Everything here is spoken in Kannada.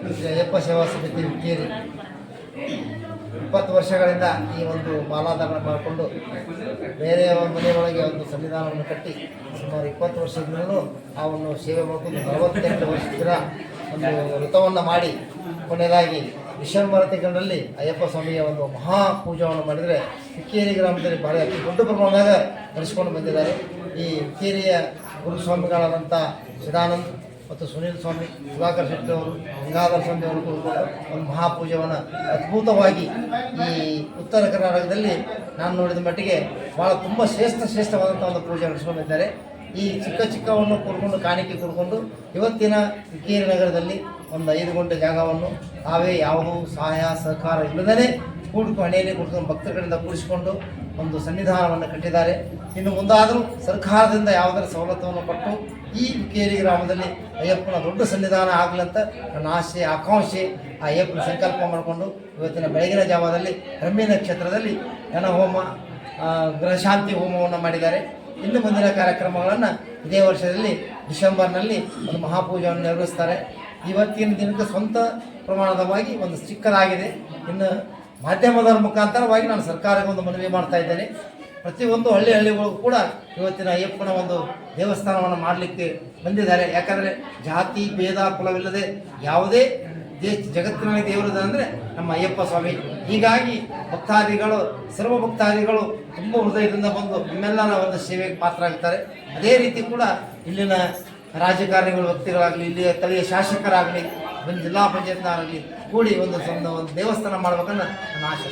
ಶ್ರೀ ಅಯ್ಯಪ್ಪ ಸೇವಾ ಸಮಿತಿ ಹುಕ್ಕೇರಿ 20 ವರ್ಷಗಳಿಂದ ಈ ಒಂದು ಮಾಲಾಧಾರಣ ಮಾಡಿಕೊಂಡು ಬೇರೆ ಮನೆಯೊಳಗೆ ಒಂದು ಸಂವಿಧಾನವನ್ನು ಕಟ್ಟಿ ಸುಮಾರು 20 ವರ್ಷದಿಂದಲೂ ಆ ಒಂದು ಸೇವೆ ಮಾಡಿಕೊಂಡು 48 ವರ್ಷದ ಒಂದು ವ್ರತವನ್ನು ಮಾಡಿ ಕೊನೆಯದಾಗಿ ಡಿಸೆಂಬರ್ ತಿಂಗಳಲ್ಲಿ ಅಯ್ಯಪ್ಪ ಸ್ವಾಮಿಯ ಒಂದು ಮಹಾ ಪೂಜೆಯನ್ನು ಮಾಡಿದರೆ ಹುಕ್ಕೇರಿ ಗ್ರಾಮದಲ್ಲಿ ಭಾರಿ ಅತಿ ದೊಡ್ಡ ಪ್ರಮಾಣದಾಗ ನಡೆಸಿಕೊಂಡು ಬಂದಿದ್ದಾರೆ. ಈ ಹುಕ್ಕೇರಿಯ ಗುರುಸ್ವಾಮಿಗಳಾದಂಥ ಚಿದಾನಂದ್ ಮತ್ತು ಸುನೀಲ್ ಸ್ವಾಮಿ, ಸುಧಾಕರ್ ಶೆಟ್ಟಿ ಅವರು, ಗಂಗಾಧರ ಸ್ವಾಮಿ ಅವರು ಕೂಡಿಕೊಂಡು ಒಂದು ಮಹಾಪೂಜೆಯನ್ನು ಅದ್ಭುತವಾಗಿ ಈ ಉತ್ತರ ಕರ್ನಾಟಕದಲ್ಲಿ ನಾನು ನೋಡಿದ ಮಟ್ಟಿಗೆ ಭಾಳ ತುಂಬ ಶ್ರೇಷ್ಠವಾದಂಥ ಒಂದು ಪೂಜೆ ನಡೆಸ್ಕೊಂಡಿದ್ದಾರೆ. ಈ ಚಿಕ್ಕವನ್ನು ಕೂಡ್ಕೊಂಡು ಕಾಣಿಕೆ ಕೂಡ್ಕೊಂಡು ಇವತ್ತಿನ ಹುಕ್ಕೇರಿ ನಗರದಲ್ಲಿ ಒಂದು 5 ಗುಂಟೆ ಜಾಗವನ್ನು ತಾವೇ ಯಾವುದೂ ಸಹಾಯ ಸಹಕಾರ ಇಲ್ಲದೇ ಹಣೆಯಲ್ಲಿ ಕೂಡ್ಕೊಂಡು ಭಕ್ತರುಗಳಿಂದ ಕೂಡಿಸಿಕೊಂಡು ಒಂದು ಸನ್ನಿಧಾನವನ್ನು ಕಟ್ಟಿದ್ದಾರೆ. ಇನ್ನು ಮುಂದಾದರೂ ಸರ್ಕಾರದಿಂದ ಯಾವುದರ ಸವಲತ್ತನ್ನು ಕೊಟ್ಟು ಈ ಹುಕ್ಕೇರಿ ಗ್ರಾಮದಲ್ಲಿ ಅಯ್ಯಪ್ಪನ ದೊಡ್ಡ ಸನ್ನಿಧಾನ ಆಗಲಿ ಅಂತ ನನ್ನ ಆಸೆ ಆಕಾಂಕ್ಷೆ ಆ ಅಯ್ಯಪ್ಪನ ಸಂಕಲ್ಪ ಮಾಡಿಕೊಂಡು ಇವತ್ತಿನ ಬೆಳಗಿನ ಜಾವದಲ್ಲಿ ಬ್ರಹ್ಮಿ ನಕ್ಷತ್ರದಲ್ಲಿ ಹೋಮ ಗ್ರಹಶಾಂತಿ ಹೋಮವನ್ನು ಮಾಡಿದ್ದಾರೆ. ಇನ್ನು ಮುಂದಿನ ಕಾರ್ಯಕ್ರಮಗಳನ್ನು ಇದೇ ವರ್ಷದಲ್ಲಿ ಡಿಸೆಂಬರ್ನಲ್ಲಿ ಒಂದು ಮಹಾಪೂಜೆಯನ್ನು ನಿರ್ವಹಿಸ್ತಾರೆ. ಇವತ್ತಿನ ದಿನಕ್ಕೆ ಸ್ವಂತ ಪ್ರಮಾಣದವಾಗಿ ಒಂದು ಚಿಕ್ಕದಾಗಿದೆ. ಇನ್ನು ಮಾಧ್ಯಮದ ಮುಖಾಂತರವಾಗಿ ನಾನು ಸರ್ಕಾರಕ್ಕೆ ಒಂದು ಮನವಿ ಮಾಡ್ತಾ ಇದ್ದೇನೆ. ಪ್ರತಿಯೊಂದು ಹಳ್ಳಿಗಳಿಗೂ ಕೂಡ ಇವತ್ತಿನ ಅಯ್ಯಪ್ಪನ ಒಂದು ದೇವಸ್ಥಾನವನ್ನು ಮಾಡಲಿಕ್ಕೆ ಬಂದಿದ್ದಾರೆ. ಯಾಕಂದರೆ ಜಾತಿ ಭೇದ ಕುಲವಿಲ್ಲದೆ ಯಾವುದೇ ಜಗತ್ತಿನಲ್ಲಿ ದೇವರದ ಅಂದರೆ ನಮ್ಮ ಅಯ್ಯಪ್ಪ ಸ್ವಾಮಿ. ಹೀಗಾಗಿ ಭಕ್ತಾದಿಗಳು ಸರ್ವ ಭಕ್ತಾದಿಗಳು ತುಂಬ ಹೃದಯದಿಂದ ಬಂದು ನಮ್ಮೆಲ್ಲರ ಒಂದು ಸೇವೆಗೆ ಪಾತ್ರ ಆಗ್ತಾರೆ. ಅದೇ ರೀತಿ ಕೂಡ ಇಲ್ಲಿನ ರಾಜಕಾರಣಿಗಳು ವ್ಯಕ್ತಿಗಳಾಗಲಿ, ಇಲ್ಲಿಯ ಸ್ಥಳೀಯ ಶಾಸಕರಾಗಲಿ, ಜಿಲ್ಲಾ ಪಂಚಾಯತ್ನಾಗಲಿ ಕೂಡಿ ಒಂದು ದೇವಸ್ಥಾನ ಮಾಡ್ಬೇಕನ್ನ ನನ್ನ ಆಶೆ.